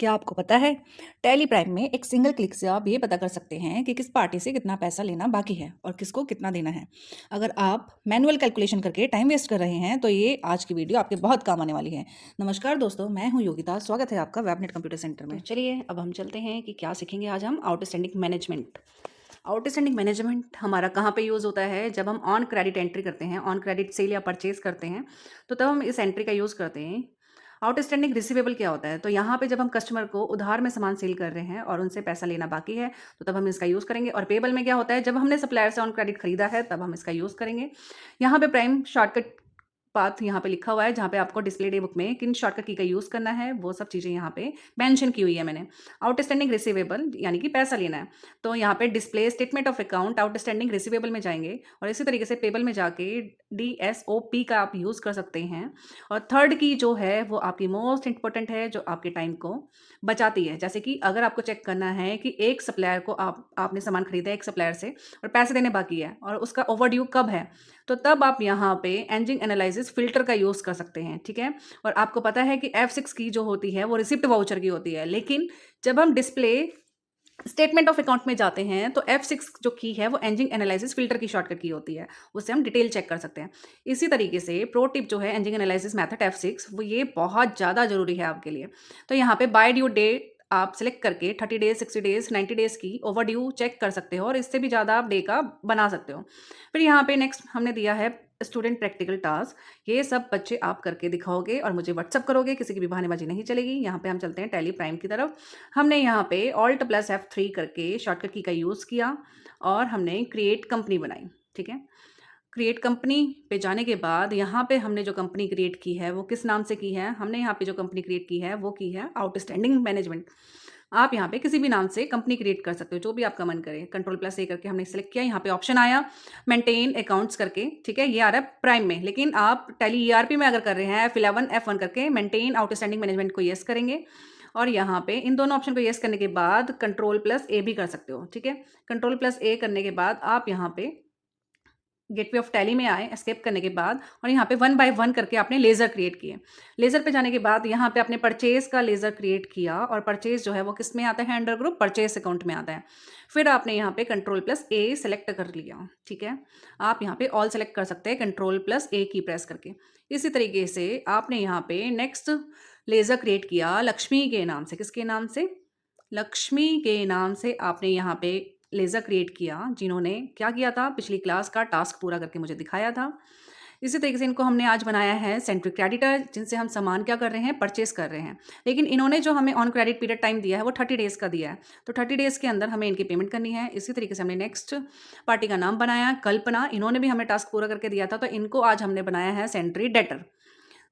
क्या आपको पता है टैली प्राइम में एक सिंगल क्लिक से आप ये पता कर सकते हैं कि किस पार्टी से कितना पैसा लेना बाकी है और किसको कितना देना है। अगर आप मैनुअल कैलकुलेशन करके टाइम वेस्ट कर रहे हैं तो ये आज की वीडियो आपके बहुत काम आने वाली है। नमस्कार दोस्तों, मैं हूं योगिता। स्वागत है आपका वेबनेट कंप्यूटर सेंटर में। चलिए अब हम चलते हैं कि क्या सीखेंगे आज हम। Outstanding management. आउटस्टैंडिंग मैनेजमेंट हमारा कहाँ पे यूज़ होता है? जब हम ऑन क्रेडिट एंट्री करते हैं, ऑन क्रेडिट सेल या परचेज करते हैं, तो तब हम इस एंट्री का यूज़ करते हैं। आउटस्टैंडिंग रिसीवेबल क्या होता है? तो यहाँ पे जब हम कस्टमर को उधार में सामान सेल कर रहे हैं और उनसे पैसा लेना बाकी है, तो तब हम इसका यूज़ करेंगे। और पेबल में क्या होता है? जब हमने सप्लायर से ऑन क्रेडिट खरीदा है तब हम इसका यूज़ करेंगे। यहाँ पे प्राइम शॉर्टकट पाथ यहाँ पे लिखा हुआ है, जहाँ पे आपको डिस्प्ले डे बुक में किन शॉर्टकट की का यूज़ करना है वो सब चीज़ें यहाँ पे मेंशन की हुई है मैंने। आउटस्टैंडिंग रिसीवेबल यानी कि पैसा लेना है, तो यहाँ पे display statement of account outstanding receivable में जाएंगे और इसी तरीके से पेबल में जाके DSOP का आप यूज़ कर सकते हैं। और थर्ड की जो है वो आपकी मोस्ट इंपॉर्टेंट है, जो आपके टाइम को बचाती है। जैसे कि अगर आपको चेक करना है कि एक सप्लायर को आपने सामान खरीदा है एक सप्लायर से और पैसे देने बाकी है और उसका ओवरड्यू कब है, तो तब आप यहाँ पे एंजिंग एनालिसिस फिल्टर का यूज़ कर सकते हैं। ठीक है। और आपको पता है कि F6 की जो होती है वो रिसिप्ट वाउचर की होती है, लेकिन जब हम डिस्प्ले स्टेटमेंट ऑफ अकाउंट में जाते हैं तो F6 जो की है वो एंजिंग एनालिसिस फिल्टर की शॉर्टकट की होती है, उससे हम डिटेल चेक कर सकते हैं। इसी तरीके से प्रो टिप जो है एंजिंग एनालिसिस मेथड F6, वो ये बहुत ज़्यादा जरूरी है आपके लिए। तो यहाँ पे बाय ड्यू डेट आप सिलेक्ट करके 30 डेज, 60 डेज, 90 डेज की ओवरड्यू चेक कर सकते हो और इससे भी ज़्यादा आप डे का बना सकते हो। फिर यहाँ पे नेक्स्ट हमने दिया है स्टूडेंट प्रैक्टिकल टास्क। ये सब बच्चे आप करके दिखाओगे और मुझे व्हाट्सअप करोगे, किसी की भी बहानेबाजी नहीं चलेगी। यहाँ पे हम चलते हैं टैली प्राइम की तरफ। हमने यहाँ पे Alt+F3 करके शॉर्टकट की का यूज़ किया और हमने क्रिएट कंपनी बनाई। ठीक है। क्रिएट कंपनी पे जाने के बाद यहाँ पे हमने जो कंपनी क्रिएट की है वो किस नाम से की है? हमने यहाँ पे जो कंपनी क्रिएट की है वो की है आउटस्टैंडिंग मैनेजमेंट। आप यहाँ पे किसी भी नाम से कंपनी क्रिएट कर सकते हो, जो भी आपका मन करे। Ctrl+A करके हमने सेलेक्ट किया। यहाँ पे ऑप्शन आया मेंटेन अकाउंट्स करके। ठीक है, ये आ रहा है प्राइम में, लेकिन आप टैली ERP में अगर कर रहे हैं F11 F1 करके मेंटेन आउटस्टैंडिंग मैनेजमेंट को येस करेंगे। और यहाँ पे इन दोनों ऑप्शन को येस करने के बाद Ctrl+A भी कर सकते हो। ठीक है। Ctrl+A करने के बाद आप यहाँ पे गेटवे ऑफ टैली में आए एस्केप करने के बाद, और यहाँ पे 1 बाय 1 करके आपने लेज़र क्रिएट किए। लेज़र पे जाने के बाद यहाँ पे आपने परचेज का लेज़र क्रिएट किया और परचेज जो है वो किस में आता है? अंडर ग्रुप परचेज अकाउंट में आता है। फिर आपने यहाँ पे Ctrl+A सेलेक्ट कर लिया। ठीक है। आप यहाँ पे ऑल सेलेक्ट कर सकते हैं Ctrl+A की प्रेस करके। इसी तरीके से आपने यहाँ पे नेक्स्ट लेज़र क्रिएट किया लक्ष्मी के नाम से। किसके नाम से? लक्ष्मी के नाम से आपने यहाँ पे लेज़र क्रिएट किया, जिन्होंने क्या किया था? पिछली क्लास का टास्क पूरा करके मुझे दिखाया था। इसी तरीके से इनको हमने आज बनाया है सेंट्री क्रेडिटर, जिनसे हम सामान क्या कर रहे हैं? परचेस कर रहे हैं। लेकिन इन्होंने जो हमें ऑन क्रेडिट पीरियड टाइम दिया है वो 30 डेज़ का दिया है, तो 30 डेज़ के अंदर हमें इनकी पेमेंट करनी है। इसी तरीके से हमने नेक्स्ट पार्टी का नाम बनाया कल्पना। इन्होंने भी हमें टास्क पूरा करके दिया था, तो इनको आज हमने बनाया है सेंट्री डेटर।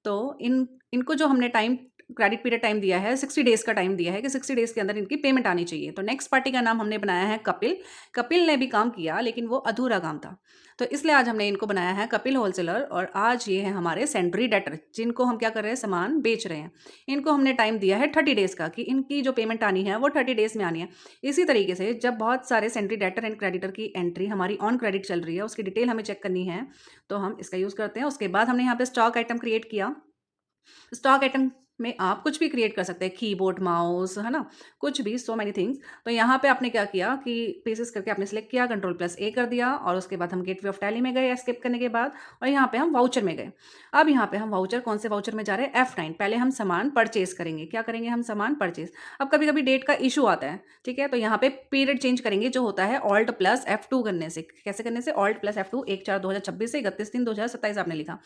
तो इनको जो हमने टाइम क्रेडिट पीरियड टाइम दिया है 60 डेज़ का टाइम दिया है कि 60 डेज़ के अंदर इनकी पेमेंट आनी चाहिए। तो नेक्स्ट पार्टी का नाम हमने बनाया है कपिल। कपिल ने भी काम किया लेकिन वो अधूरा काम था, तो इसलिए आज हमने इनको बनाया है कपिल होलसेलर। और आज ये है हमारे सेंट्री डेटर, जिनको हम क्या कर रहे हैं? सामान बेच रहे हैं। इनको हमने टाइम दिया है 30 डेज़ का कि इनकी जो पेमेंट आनी है वो 30 डेज़ में आनी है। इसी तरीके से जब बहुत सारे सेंट्री डेटर एंड क्रेडिटर की एंट्री हमारी ऑन क्रेडिट चल रही है, उसकी डिटेल हमें चेक करनी है, तो हम इसका यूज़ करते हैं। उसके बाद हमने यहाँ पे स्टॉक आइटम क्रिएट किया। स्टॉक आइटम में आप कुछ भी क्रिएट कर सकते हैं, कीबोर्ड, माउस, है ना, कुछ भी, सो मैनी थिंग्स। तो यहाँ पे आपने क्या किया कि पीसेस करके आपने सेलेक्ट किया, Ctrl+A कर दिया और उसके बाद हम गेटवे ऑफ टैली में गए एस्केप करने के बाद, और यहाँ पे हम वाउचर में गए। अब यहाँ पे हम वाउचर, कौन से वाउचर में जा रहे हैं? F9। पहले हम सामान परचेज करेंगे। क्या करेंगे? हम सामान परचेज। अब कभी कभी डेट का इशू आता है, ठीक है, तो यहाँ पे पीरियड चेंज करेंगे, जो होता है Alt+F2 करने से। कैसे करने से? Alt+F2 1/4/2026 से 31/3/2027 आपने लिखा।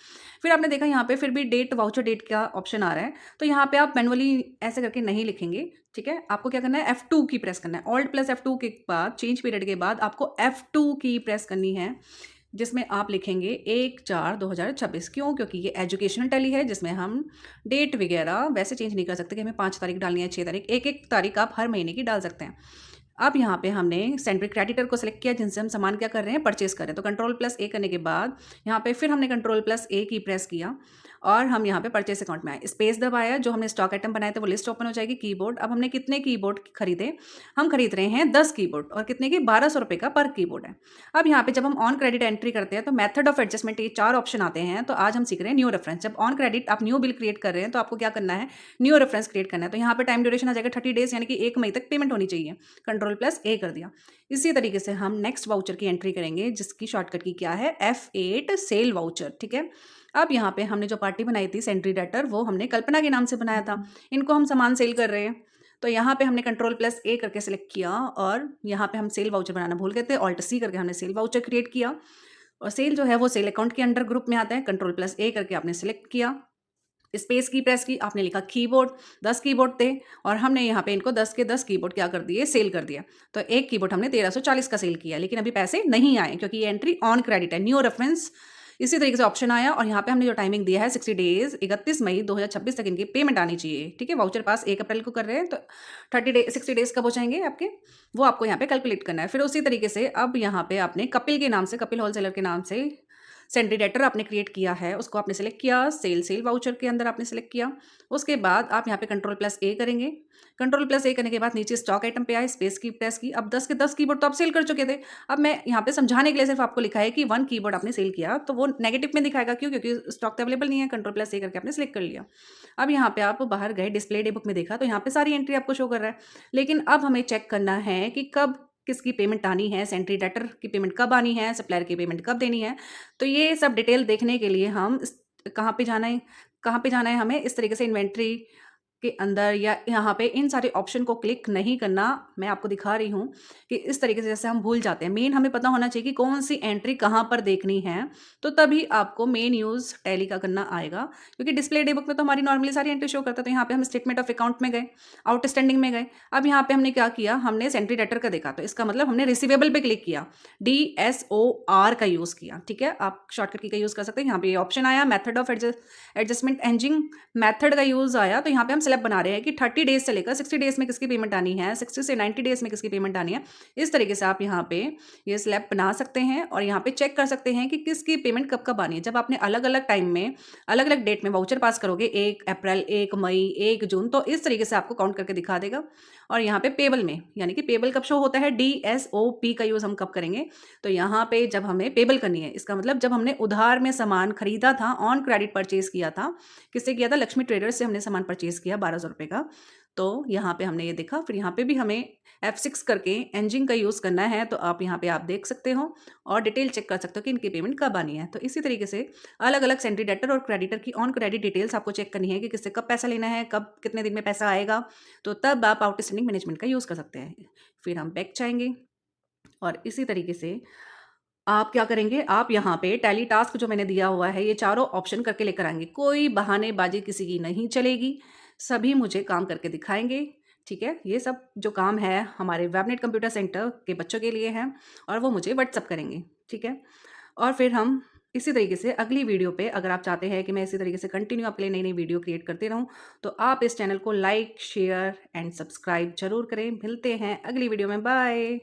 फिर आपने देखा यहाँ पे फिर भी डेट, वाउचर डेट का ऑप्शन आ रहा है, तो यहाँ पे आप मैनुअली ऐसे करके नहीं लिखेंगे। ठीक है, आपको क्या करना है? F2 की प्रेस करना है। Alt+F2 के बाद चेंज पीरियड के बाद आपको F2 की प्रेस करनी है, जिसमें आप लिखेंगे 1/4/2026। क्यों? क्योंकि ये एजुकेशनल टैली है, जिसमें हम डेट वगैरह वैसे चेंज नहीं कर सकते कि हमें 5 तारीख डालनी है, 6 तारीख, एक एक तारीख आप हर महीने की डाल सकते हैं। अब यहाँ पे हमने सेंट्री क्रेडिटर को सिलेक्ट किया, जिनसे हम सामान क्या कर रहे हैं? परचेस कर रहे हैं। तो Ctrl+A करने के बाद यहाँ पे फिर हमने Ctrl+A की प्रेस किया और हम यहाँ पे परचेस अकाउंट में आए, स्पेस दबाया, जो हमने स्टॉक आइटम बनाए थे वो लिस्ट ओपन हो जाएगी। कीबोर्ड, अब हमने कितने कीबोर्ड खरीदे, हम खरीद रहे हैं 10 कीबोर्ड और कितने की 1200 रुपये का पर कीबोर्ड है। अब यहाँ पे जब हम ऑन क्रेडिट एंट्री करते हैं तो मेथड ऑफ एडजस्टमेंट ये 4 ऑप्शन आते हैं। तो आज हम सीख रहे हैं न्यू रेफरेंस। जब ऑन क्रेडिट आप न्यू बिल क्रिएट कर रहे हैं तो आपको क्या करना है, न्यू रेफरेंस क्रिएट करना है। तो यहाँ पे टाइम ड्यूरेशन आ जाएगा 30 डेज, यानी कि 1 मई तक पेमेंट होनी चाहिए। कंट्रोल+A कर दिया। इसी तरीके से हम नेक्स्ट वाउचर की एंट्री करेंगे, जिसकी शॉर्टकट की क्या है, F8 सेल वाउचर। ठीक है, अब यहाँ पे हमने जो पार्टी बनाई थी सेंट्री डेटर, वो हमने कल्पना के नाम से बनाया था। इनको हम सामान सेल कर रहे हैं, तो यहाँ पे हमने कंट्रोल+A करके सिलेक्ट किया और यहाँ पे हम सेल वाउचर बनाना भूल गए थे, Alt+C करके हमने सेल वाउचर क्रिएट किया। और सेल जो है वो सेल अकाउंट के अंडर ग्रुप में आता है। कंट्रोल+A करके आपने सिलेक्ट किया, स्पेस की प्रेस की, आपने लिखा कीबोर्ड। 10 कीबोर्ड थे और हमने यहाँ पे इनको 10 के 10 कीबोर्ड क्या कर दिए, सेल कर दिया। तो एक कीबोर्ड हमने 1340 का सेल किया, लेकिन अभी पैसे नहीं आए क्योंकि ये एंट्री ऑन क्रेडिट है, न्यू रेफरेंस। इसी तरीके से ऑप्शन आया और यहाँ पे हमने जो टाइमिंग दिया है 60 डेज, 31 मई 2026 तक इनकी पेमेंट आनी चाहिए। ठीक है, वाउचर पास 1 अप्रैल को कर रहे हैं, तो 60 डेज कब हो जाएंगे आपके, वो आपको यहाँ पे कैलकुलेट करना है। फिर उसी तरीके से अब यहाँ पे आपने कपिल के नाम से, कपिल होलसेलर के नाम से सेंट्री डेटर आपने क्रिएट किया है, उसको आपने सेलेक्ट किया, सेल वाउचर के अंदर आपने सेलेक्ट किया। उसके बाद आप यहाँ पे कंट्रोल+A करेंगे। कंट्रोल+A करने के बाद नीचे स्टॉक आइटम पे आए, स्पेस की प्रेस की। अब 10 के 10 कीबोर्ड तो आप सेल कर चुके थे। अब मैं यहाँ पे समझाने के लिए सिर्फ आपको लिखा है कि 1 कीबोर्ड आपने सेल किया, तो वो नेगेटिव में दिखाएगा। क्यों, क्योंकि स्टॉक तो अवेलेबल नहीं है। कंट्रोल+A करके आपने सेलेक्ट कर लिया। अब यहाँ पे आप बाहर गए, डिस्प्ले डे बुक में देखा तो यहाँ पे सारी एंट्री आपको शो कर रहा है, लेकिन अब हमें चेक करना है कि कब किसकी पेमेंट आनी है, सेंट्री डेटर की पेमेंट कब आनी है, सप्लायर की पेमेंट कब देनी है। तो ये सब डिटेल देखने के लिए हम कहाँ पे जाना है, कहाँ पे जाना है हमें, इस तरीके से इन्वेंट्री के अंदर या यहाँ पे इन सारे ऑप्शन को क्लिक नहीं करना। मैं आपको दिखा रही हूँ कि इस तरीके से जैसे हम भूल जाते हैं। मेन हमें पता होना चाहिए कि कौन सी एंट्री कहाँ पर देखनी है, तो तभी आपको मेन यूज़ टैली का करना आएगा। क्योंकि डिस्प्ले डे बुक में तो हमारी नॉर्मली सारी एंट्री शो करता है। तो यहाँ पे हम स्टेटमेंट ऑफ अकाउंट में गए, आउटस्टैंडिंग में गए। अब यहाँ पे हमने क्या किया, हमने सेंट्री डेटर का देखा, तो इसका मतलब हमने रिसीवेबल पे क्लिक किया, DSOR का यूज़ किया। ठीक है, आप शॉर्टकट की का यूज़ कर सकते हैं। यहाँ पे ऑप्शन आया मेथड ऑफ एडजस्टमेंट एंजिंग, मेथड का यूज़ आया। तो यहाँ पे हम स्लैब बना रहे हैं कि 30 डेज से लेकर 60 डेज में किसकी पेमेंट आनी है, 60 से 90 डेज में किसकी पेमेंट आनी है। इस तरीके से आप यहाँ पे ये स्लैब बना सकते हैं और यहाँ पे चेक कर सकते हैं कि किसकी पेमेंट कब कब आनी है। जब आपने अलग अलग टाइम में, अलग अलग डेट में वाउचर पास करोगे, 1 अप्रैल, 1 मई, 1 जून, तो इस तरीके से आपको काउंट करके दिखा देगा। और यहाँ पे पेबल में, यानी कि पेबल कब शो होता है, DSOP का यूज़ हम कब करेंगे, तो यहाँ पे जब हमें पेबल करनी है, इसका मतलब जब हमने उधार में सामान खरीदा था, ऑन क्रेडिट परचेज किया था। किससे किया था, लक्ष्मी ट्रेडर्स से हमने सामान परचेज किया 1200 रुपये का। तो यहाँ पे हमने ये देखा। फिर यहाँ पे भी हमें F6 करके एंजिंग का यूज़ करना है, तो आप यहाँ पे आप देख सकते हो और डिटेल चेक कर सकते हो कि इनकी पेमेंट कब आनी है। तो इसी तरीके से अलग अलग सेंट्री डेटर और क्रेडिटर की ऑन क्रेडिट डिटेल्स आपको चेक करनी है कि किससे कब पैसा लेना है, कब कितने दिन में पैसा आएगा, तो तब आप आउटस्टैंडिंग मैनेजमेंट का यूज़ कर सकते हैं। फिर हम बैक जाएंगे और इसी तरीके से आप क्या करेंगे, आप यहाँ पे टैली टास्क जो मैंने दिया हुआ है, ये चारों ऑप्शन करके लेकर आएंगे। कोई बहानेबाजी किसी की नहीं चलेगी, सभी मुझे काम करके दिखाएंगे। ठीक है, ये सब जो काम है हमारे वेबनेट कंप्यूटर सेंटर के बच्चों के लिए है और वो मुझे व्हाट्सअप करेंगे। ठीक है, और फिर हम इसी तरीके से अगली वीडियो पे, अगर आप चाहते हैं कि मैं इसी तरीके से कंटिन्यू आपके लिए नई नई वीडियो क्रिएट करती रहूँ, तो आप इस चैनल को लाइक, शेयर एंड सब्सक्राइब जरूर करें। मिलते हैं अगली वीडियो में, बाय।